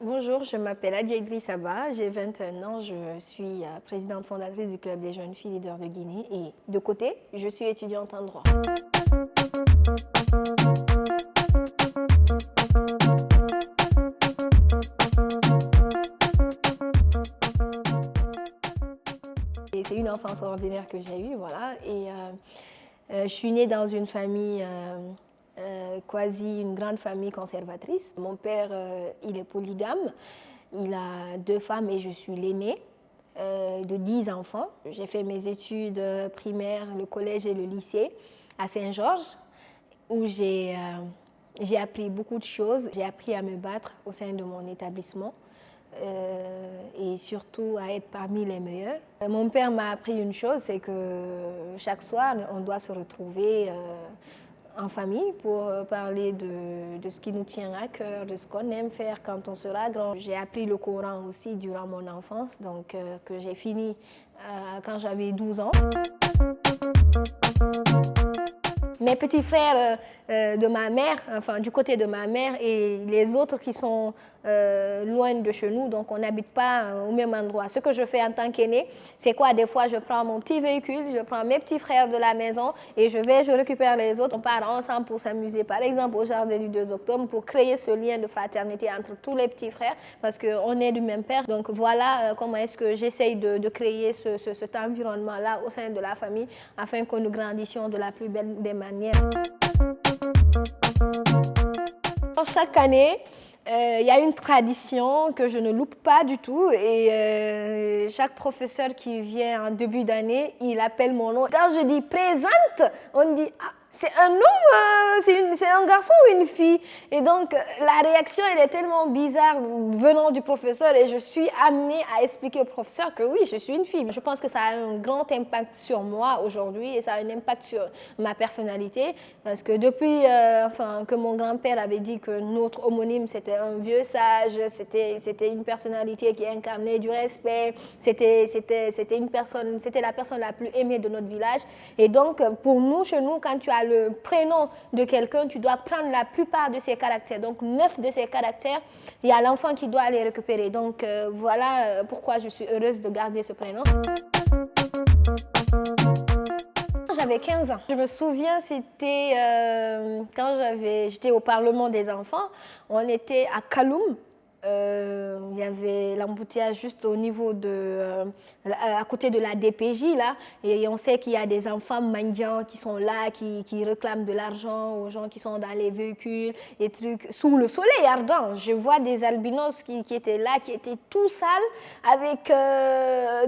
Bonjour, je m'appelle Adja Saba, j'ai 21 ans, je suis présidente fondatrice du Club des jeunes filles leaders de Guinée et de côté, je suis étudiante en droit. C'est une enfance ordinaire que j'ai eue, voilà, et je suis née dans une famille quasi une grande famille conservatrice. Mon père, il est polygame, il a 2 femmes et je suis l'aînée de 10 enfants. J'ai fait mes études primaires, le collège et le lycée à Saint-Georges, où j'ai appris beaucoup de choses. J'ai appris à me battre au sein de mon établissement. Et surtout à être parmi les meilleurs. Mon père m'a appris une chose, c'est que chaque soir, on doit se retrouver en famille pour parler de ce qui nous tient à cœur, de ce qu'on aime faire quand on sera grand. J'ai appris le Coran aussi durant mon enfance, donc que j'ai fini quand j'avais 12 ans. Mes petits frères de ma mère, enfin du côté de ma mère, et les autres qui sont loin de chez nous, donc on n'habite pas au même endroit. Ce que je fais en tant qu'aînée, c'est quoi? Des fois, je prends mon petit véhicule, je prends mes petits frères de la maison et je récupère les autres. On part ensemble pour s'amuser, par exemple au jardin du 2 octobre, pour créer ce lien de fraternité entre tous les petits frères, parce qu'on est du même père. Donc voilà comment est-ce que j'essaye de créer cet environnement-là au sein de la famille, afin que nous grandissions de la plus belle des manières. Chaque année, il y a une tradition que je ne loupe pas du tout et chaque professeur qui vient en début d'année, il appelle mon nom. Quand je dis présente, on dit « Ah, c'est un homme, c'est un garçon ou une fille ?» Et donc, la réaction, elle est tellement bizarre venant du professeur et je suis amenée à expliquer au professeur que oui, je suis une fille. Je pense que ça a un grand impact sur moi aujourd'hui et ça a un impact sur ma personnalité parce que depuis que mon grand-père avait dit que notre homonyme, c'était un vieux sage, c'était une personnalité qui incarnait du respect, c'était la personne la plus aimée de notre village. Et donc, pour nous, chez nous, quand tu as le prénom de quelqu'un, tu dois prendre la plupart de ses caractères. Donc, 9 de ses caractères, il y a l'enfant qui doit les récupérer. Donc, voilà pourquoi je suis heureuse de garder ce prénom. J'avais 15 ans. Je me souviens, c'était quand j'étais au Parlement des enfants, on était à Kaloum. Il y avait l'embouteillage juste au niveau à côté de la DPJ là, et on sait qu'il y a des enfants mendiants qui sont là, qui réclament de l'argent aux gens qui sont dans les véhicules et trucs sous le soleil ardent. Je vois des albinos qui étaient là, qui étaient tout sales avec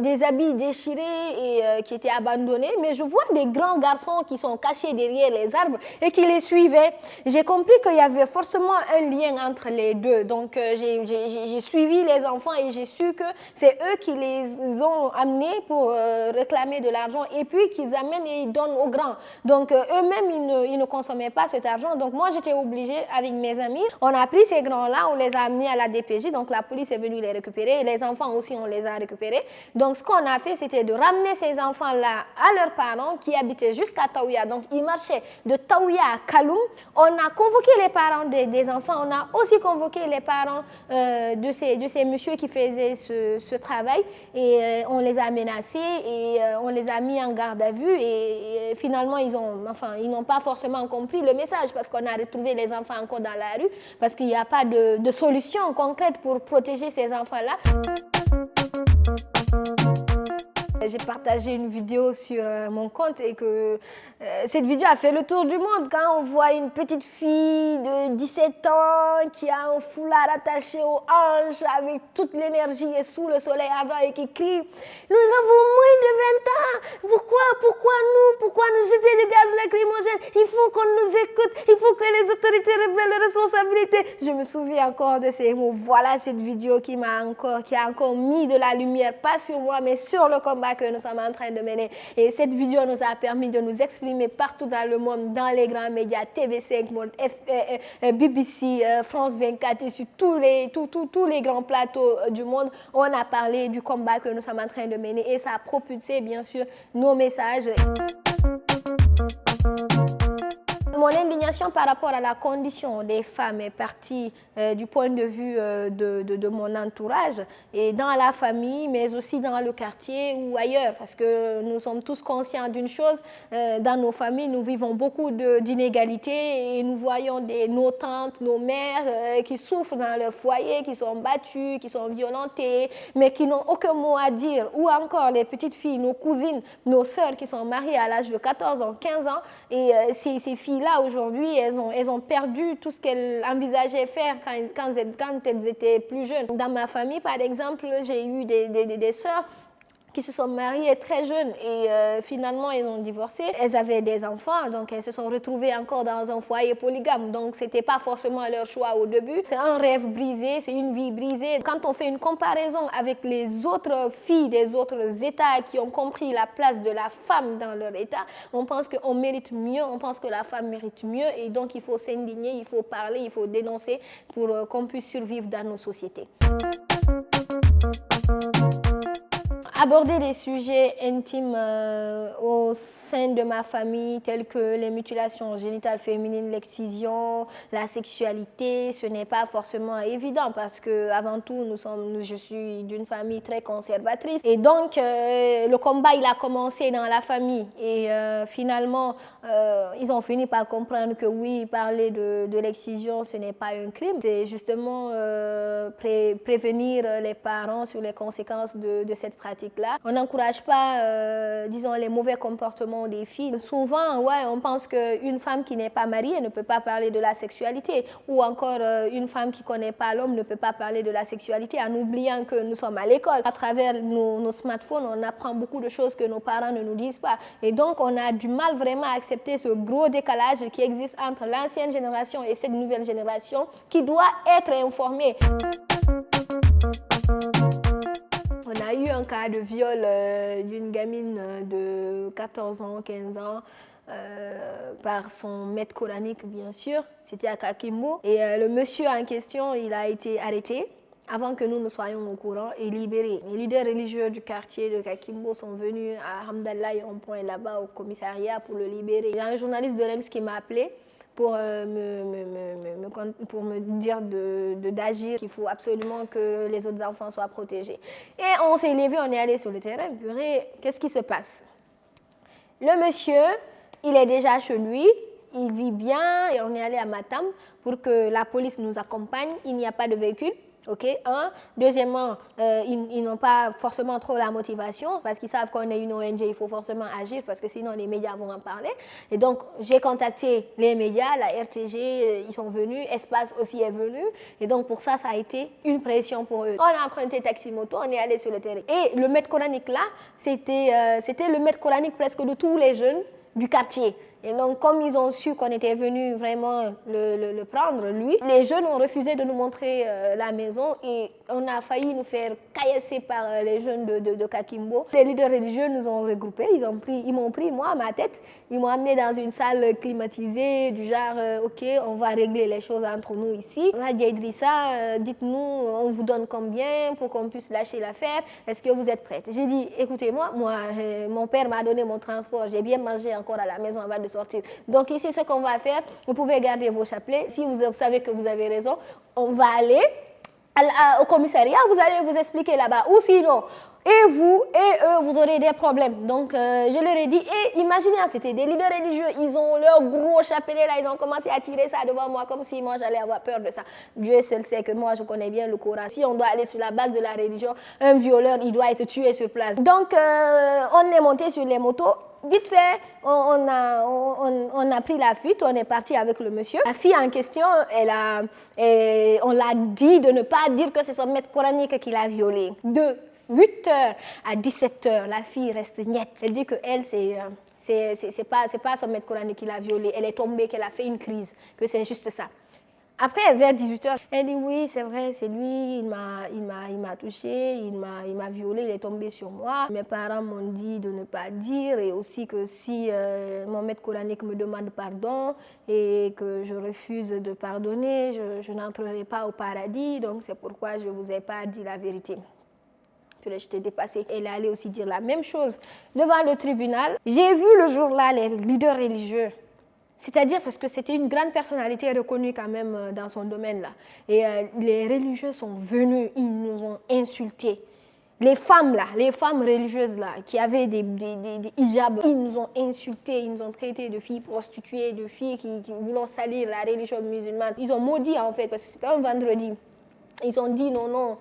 des habits déchirés et qui étaient abandonnés, mais je vois des grands garçons qui sont cachés derrière les arbres et qui les suivaient. J'ai compris qu'il y avait forcément un lien entre les deux, donc j'ai suivi les enfants et j'ai su que c'est eux qui les ont amenés pour réclamer de l'argent et puis qu'ils amènent et ils donnent aux grands. Donc eux-mêmes, ils ne consommaient pas cet argent. Donc moi, j'étais obligée avec mes amis. On a pris ces grands-là, on les a amenés à la DPJ. Donc la police est venue les récupérer. Et les enfants aussi, on les a récupérés. Donc ce qu'on a fait, c'était de ramener ces enfants-là à leurs parents qui habitaient jusqu'à Taouya. Donc ils marchaient de Taouya à Kaloum. On a convoqué les parents des enfants. On a aussi convoqué les parents de ces messieurs qui faisaient ce travail et on les a menacés et on les a mis en garde à vue et finalement ils n'ont pas forcément compris le message parce qu'on a retrouvé les enfants encore dans la rue parce qu'il n'y a pas de solution concrète pour protéger ces enfants-là. J'ai partagé une vidéo sur mon compte et que cette vidéo a fait le tour du monde. Quand on voit une petite fille de 17 ans qui a un foulard attaché aux hanches avec toute l'énergie et sous le soleil ardent et qui crie « Nous avons moins de 20 ans, pourquoi nous jeter du gaz lacrymogène? Il faut qu'on nous écoute, il faut que les autorités reprennent leurs responsabilités. » Je me souviens encore de ces mots. Voilà cette vidéo qui a encore mis de la lumière, pas sur moi, mais sur le combat que nous sommes en train de mener. Et cette vidéo nous a permis de nous exprimer partout dans le monde, dans les grands médias, TV5 Monde, BBC, France 24 et sur tous les grands plateaux du monde. On a parlé du combat que nous sommes en train de mener et ça a propulsé bien sûr nos messages. Mon indignation par rapport à la condition des femmes est partie du point de vue de mon entourage et dans la famille, mais aussi dans le quartier ou ailleurs, parce que nous sommes tous conscients d'une chose, dans nos familles, nous vivons beaucoup d'inégalités et nous voyons nos tantes, nos mères qui souffrent dans leur foyer, qui sont battues, qui sont violentées, mais qui n'ont aucun mot à dire, ou encore les petites filles, nos cousines, nos sœurs qui sont mariées à l'âge de 14 ans, 15 ans, et ces filles-là, aujourd'hui, elles ont perdu tout ce qu'elles envisageaient faire quand elles étaient plus jeunes. Dans ma famille, par exemple, j'ai eu des sœurs qui se sont mariées très jeunes et finalement, elles ont divorcé. Elles avaient des enfants, donc elles se sont retrouvées encore dans un foyer polygame. Donc, ce n'était pas forcément leur choix au début. C'est un rêve brisé, c'est une vie brisée. Quand on fait une comparaison avec les autres filles des autres États qui ont compris la place de la femme dans leur État, on pense qu'on mérite mieux, on pense que la femme mérite mieux et donc il faut s'indigner, il faut parler, il faut dénoncer pour qu'on puisse survivre dans nos sociétés. Aborder des sujets intimes au sein de ma famille, tels que les mutilations génitales féminines, l'excision, la sexualité, ce n'est pas forcément évident parce que avant tout, je suis d'une famille très conservatrice et donc le combat il a commencé dans la famille et finalement ils ont fini par comprendre que oui, parler de l'excision, ce n'est pas un crime, c'est justement prévenir les parents sur les conséquences de cette pratique. Là. On n'encourage pas, disons, les mauvais comportements des filles. Souvent, ouais, on pense qu'une femme qui n'est pas mariée ne peut pas parler de la sexualité ou encore une femme qui ne connaît pas l'homme ne peut pas parler de la sexualité en oubliant que nous sommes à l'école. À travers nos smartphones, on apprend beaucoup de choses que nos parents ne nous disent pas. Et donc, on a du mal vraiment à accepter ce gros décalage qui existe entre l'ancienne génération et cette nouvelle génération qui doit être informée. On a eu un cas de viol d'une gamine de 14 ans, 15 ans, par son maître coranique, bien sûr. C'était à Kakimbo. Et le monsieur en question, il a été arrêté avant que nous ne soyons au courant et libéré. Les leaders religieux du quartier de Kakimbo sont venus à Hamdallah, rond-point là-bas au commissariat pour le libérer. Il y a un journaliste de l'EMS qui m'a appelé pour me dire d'agir, qu'il faut absolument que les autres enfants soient protégés. Et on s'est levé, on est allé sur le terrain. Purée, qu'est-ce qui se passe? Le monsieur, il est déjà chez lui, il vit bien, et on est allé à Matam pour que la police nous accompagne. Il n'y a pas de véhicule. Ok, un. Deuxièmement, ils n'ont pas forcément trop la motivation parce qu'ils savent qu'on est une ONG, il faut forcément agir parce que sinon les médias vont en parler. Et donc, j'ai contacté les médias, la RTG, ils sont venus, Espace aussi est venu. Et donc, pour ça, ça a été une pression pour eux. On a emprunté taxi-moto, on est allé sur le terrain. Et le maître coranique là, c'était le maître coranique presque de tous les jeunes du quartier. Et donc, comme ils ont su qu'on était venu vraiment le prendre, lui, les jeunes ont refusé de nous montrer la maison et on a failli nous faire caillasser par les jeunes de Kakimbo. Les leaders religieux nous ont regroupés, ils m'ont pris, moi, à ma tête, ils m'ont amené dans une salle climatisée, du genre, ok, on va régler les choses entre nous ici. On a dit, Idrissa, dites-nous, on vous donne combien pour qu'on puisse lâcher l'affaire, est-ce que vous êtes prête? J'ai dit, écoutez-moi, mon père m'a donné mon transport, j'ai bien mangé encore à la maison avant de sortir. Donc ici, ce qu'on va faire, vous pouvez garder vos chapelets. Si vous savez que vous avez raison, on va aller au commissariat, vous allez vous expliquer là-bas. Ou sinon, et vous et eux, vous aurez des problèmes. Donc, je leur ai dit, et imaginez, c'était des leaders religieux, ils ont leur gros chapelet là, ils ont commencé à tirer ça devant moi comme si moi j'allais avoir peur de ça. Dieu seul sait que moi je connais bien le Coran. Si on doit aller sur la base de la religion, un violeur, il doit être tué sur place. Donc, on est monté sur les motos. Vite fait, on a pris la fuite, on est parti avec le monsieur. La fille en question, on l'a dit de ne pas dire que c'est son maître coranique qui l'a violée. De 8h à 17h, la fille reste niette. Elle dit que elle, c'est pas son maître coranique qui l'a violée. Elle est tombée, qu'elle a fait une crise, que c'est juste ça. Après, vers 18h, elle dit oui, c'est vrai, c'est lui, il m'a touché, il m'a violée, il est tombé sur moi. Mes parents m'ont dit de ne pas dire et aussi que si mon maître coranique me demande pardon et que je refuse de pardonner, je n'entrerai pas au paradis. Donc c'est pourquoi je ne vous ai pas dit la vérité. Puis j'étais dépassée. Elle allait aussi dire la même chose devant le tribunal. J'ai vu le jour-là les leaders religieux C'est-à-dire parce que c'était une grande personnalité reconnue quand même dans son domaine-là. Et les religieux sont venus, ils nous ont insultés. Les femmes là, les femmes religieuses là, qui avaient des hijabs, ils nous ont insultés, ils nous ont traités de filles prostituées, de filles qui voulaient salir la religion musulmane. Ils ont maudit en fait, parce que c'était un vendredi. Ils ont dit non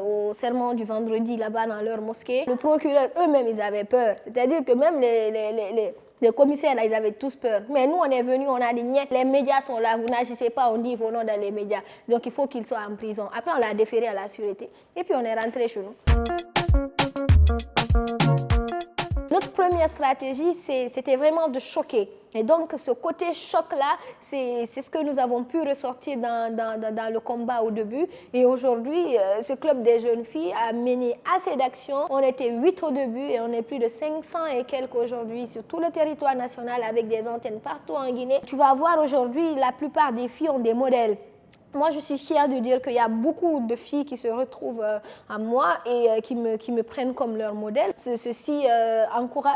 au serment du vendredi là-bas dans leur mosquée. Le procureur, eux-mêmes, ils avaient peur. C'est-à-dire que même les commissaires, là, ils avaient tous peur. Mais nous, on est venus, on a dit, niet, les médias sont là, vous n'agissez pas, on dit vos noms dans les médias. Donc, il faut qu'ils soient en prison. Après, on l'a déféré à la sûreté. Et puis, on est rentré chez nous. Notre première stratégie, c'était vraiment de choquer. Et donc, ce côté choc-là, c'est ce que nous avons pu ressortir dans le combat au début. Et aujourd'hui, ce club des jeunes filles a mené assez d'actions. On était 8 au début et on est plus de 500 et quelques aujourd'hui sur tout le territoire national avec des antennes partout en Guinée. Tu vas voir aujourd'hui, la plupart des filles ont des modèles. Moi, je suis fière de dire qu'il y a beaucoup de filles qui se retrouvent à moi et qui me prennent comme leur modèle. Ceci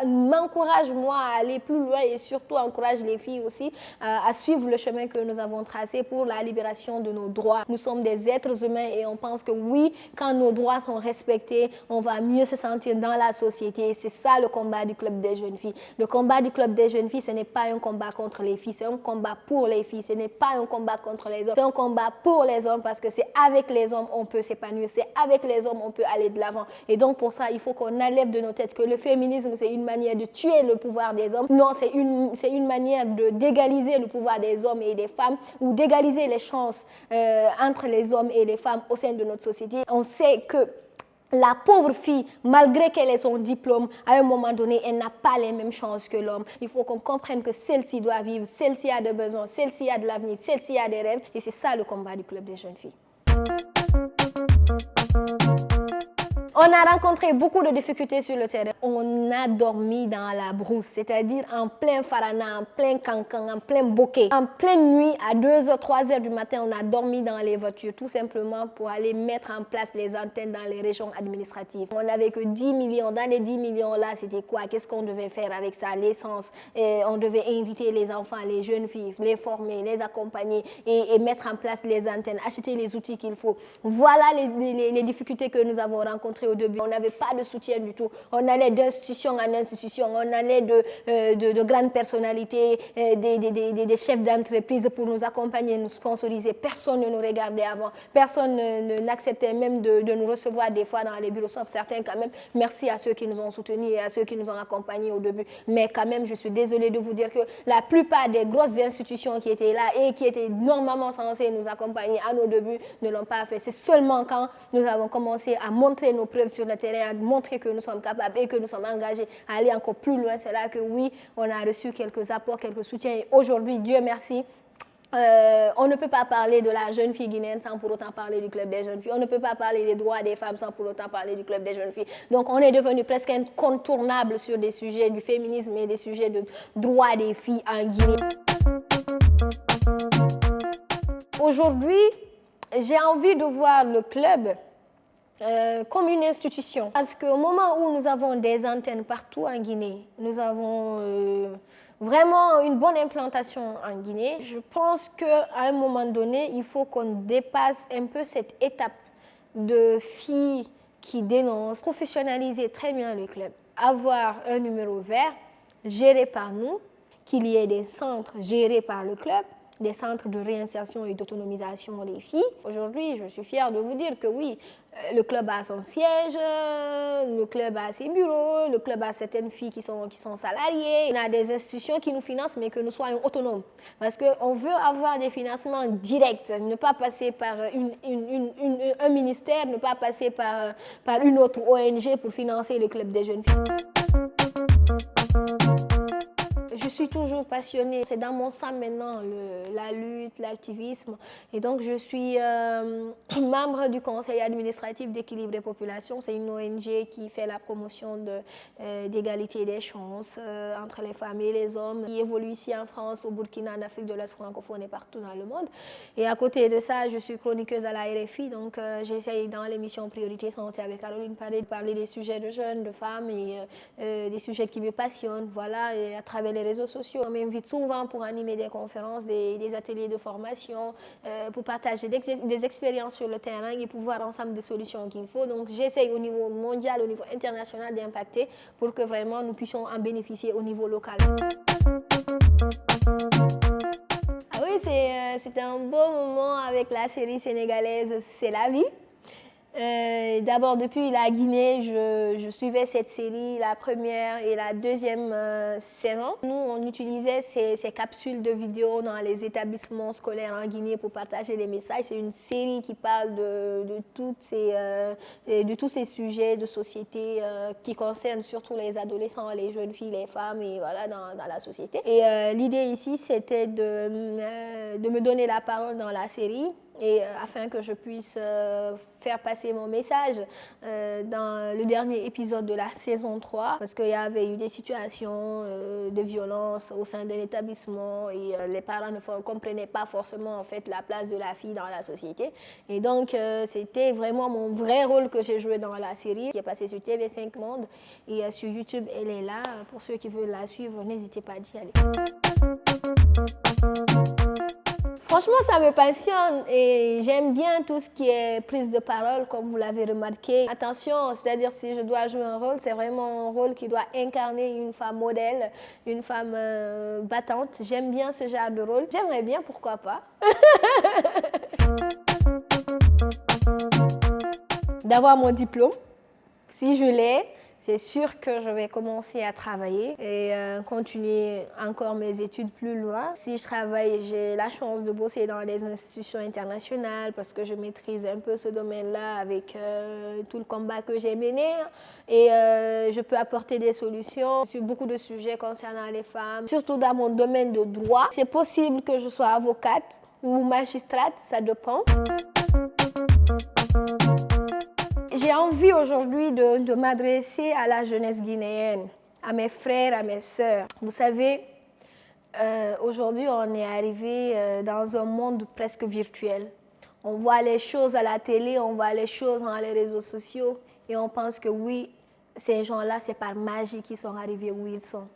m'encourage, moi, à aller plus loin et surtout encourage les filles aussi à suivre le chemin que nous avons tracé pour la libération de nos droits. Nous sommes des êtres humains et on pense que oui, quand nos droits sont respectés, on va mieux se sentir dans la société. C'est ça le combat du Club des jeunes filles. Le combat du Club des jeunes filles, ce n'est pas un combat contre les filles, c'est un combat pour les filles. Ce n'est pas un combat contre les hommes, c'est un combat pour les hommes parce que c'est avec les hommes on peut s'épanouir, c'est avec les hommes on peut aller de l'avant. Et donc pour ça, il faut qu'on enlève de nos têtes que le féminisme, c'est une manière de tuer le pouvoir des hommes. Non, c'est une manière d'égaliser le pouvoir des hommes et des femmes ou d'égaliser les chances entre les hommes et les femmes au sein de notre société. On sait que la pauvre fille, malgré qu'elle ait son diplôme, à un moment donné, elle n'a pas les mêmes chances que l'homme. Il faut qu'on comprenne que celle-ci doit vivre, celle-ci a des besoins, celle-ci a de l'avenir, celle-ci a des rêves. Et c'est ça le combat du Club des jeunes filles. On a rencontré beaucoup de difficultés sur le terrain. On a dormi dans la brousse, c'est-à-dire en plein farana, en plein cancan, en plein bokeh. En pleine nuit, à 2h, 3h du matin, on a dormi dans les voitures, tout simplement pour aller mettre en place les antennes dans les régions administratives. On n'avait que 10 millions. Dans les 10 millions-là, c'était quoi? Qu'est-ce qu'on devait faire avec ça? L'essence. On devait inviter les enfants, les jeunes filles, les former, les accompagner et mettre en place les antennes, acheter les outils qu'il faut. Voilà les difficultés que nous avons rencontrées au début. On n'avait pas de soutien du tout. On allait d'institution en institution, on allait de grandes personnalités, des chefs d'entreprise pour nous accompagner, nous sponsoriser. Personne ne nous regardait avant. Personne n'acceptait même de nous recevoir des fois dans les bureaux, sauf certains quand même. Merci à ceux qui nous ont soutenus et à ceux qui nous ont accompagnés au début. Mais quand même, je suis désolée de vous dire que la plupart des grosses institutions qui étaient là et qui étaient normalement censées nous accompagner à nos débuts ne l'ont pas fait. C'est seulement quand nous avons commencé à montrer nos preuves sur le terrain, à montrer que nous sommes capables et que nous sommes engagés à aller encore plus loin. C'est là que oui, on a reçu quelques apports, quelques soutiens. Et aujourd'hui, Dieu merci, on ne peut pas parler de la jeune fille guinéenne sans pour autant parler du Club des jeunes filles. On ne peut pas parler des droits des femmes sans pour autant parler du Club des jeunes filles. Donc on est devenu presque incontournable sur des sujets du féminisme et des sujets de droits des filles en Guinée. Aujourd'hui, j'ai envie de voir le club comme une institution. Parce qu'au moment où nous avons des antennes partout en Guinée, nous avons vraiment une bonne implantation en Guinée, je pense qu'à un moment donné, il faut qu'on dépasse un peu cette étape de filles qui dénoncent, professionnaliser très bien le club, avoir un numéro vert géré par nous, qu'il y ait des centres gérés par le club, des centres de réinsertion et d'autonomisation des filles. Aujourd'hui, je suis fière de vous dire que oui, le club a son siège, le club a ses bureaux, le club a certaines filles qui sont salariées. On a des institutions qui nous financent, mais que nous soyons autonomes. Parce qu'on veut avoir des financements directs, ne pas passer par un ministère, ne pas passer par une autre ONG pour financer le club des jeunes filles. Je suis toujours passionnée, c'est dans mon sang maintenant, la lutte, l'activisme. Et donc je suis membre du conseil administratif d'équilibre des populations. C'est une ONG qui fait la promotion d'égalité des chances entre les femmes et les hommes, qui évolue ici en France, au Burkina, en Afrique de l'Est francophone et partout dans le monde. Et à côté de ça, je suis chroniqueuse à la RFI, donc j'essaye dans l'émission Priorité Santé avec Caroline Paré de parler des sujets de jeunes, de femmes et des sujets qui me passionnent. Voilà, et à travers les réseaux réseaux sociaux. On m'invite souvent pour animer des conférences, des ateliers de formation, pour partager des expériences sur le terrain et pour voir ensemble des solutions qu'il faut. Donc, j'essaye au niveau mondial, au niveau international d'impacter pour que vraiment nous puissions en bénéficier au niveau local. Ah oui, c'était un beau moment avec la série sénégalaise C'est la vie. D'abord, depuis la Guinée, je suivais cette série, la première et la deuxième saison. Nous, on utilisait ces capsules de vidéos dans les établissements scolaires en Guinée pour partager les messages. C'est une série qui parle de tous ces sujets de société qui concernent surtout les adolescents, les jeunes filles, les femmes et voilà, dans la société. Et l'idée ici, c'était de me donner la parole dans la série. Et afin que je puisse faire passer mon message dans le dernier épisode de la saison 3, parce qu'il y avait eu des situations de violence au sein d'un établissement et les parents ne comprenaient pas forcément en fait la place de la fille dans la société. Et donc c'était vraiment mon vrai rôle que j'ai joué dans la série qui est passée sur TV5 Monde et sur YouTube, elle est là. Pour ceux qui veulent la suivre, n'hésitez pas d'y aller. Franchement, ça me passionne et j'aime bien tout ce qui est prise de parole, comme vous l'avez remarqué. Attention, c'est-à-dire si je dois jouer un rôle, c'est vraiment un rôle qui doit incarner une femme modèle, une femme battante. J'aime bien ce genre de rôle. J'aimerais bien, pourquoi pas. D'avoir mon diplôme, si je l'ai. C'est sûr que je vais commencer à travailler et continuer encore mes études plus loin. Si je travaille, j'ai la chance de bosser dans des institutions internationales parce que je maîtrise un peu ce domaine-là avec tout le combat que j'ai mené. Et je peux apporter des solutions sur beaucoup de sujets concernant les femmes, surtout dans mon domaine de droit. C'est possible que je sois avocate ou magistrate, ça dépend. J'ai envie aujourd'hui de m'adresser à la jeunesse guinéenne, à mes frères, à mes sœurs. Vous savez, aujourd'hui, on est arrivé dans un monde presque virtuel. On voit les choses à la télé, on voit les choses dans les réseaux sociaux et on pense que oui, ces gens-là, c'est par magie qu'ils sont arrivés où ils sont.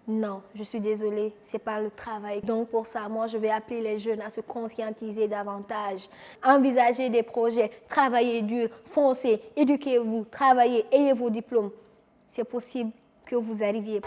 Non, je suis désolée, c'est par le travail. Donc pour ça, moi, je vais appeler les jeunes à se conscientiser davantage, envisager des projets, travailler dur, foncez, éduquez-vous, travaillez, ayez vos diplômes. C'est possible que vous arriviez.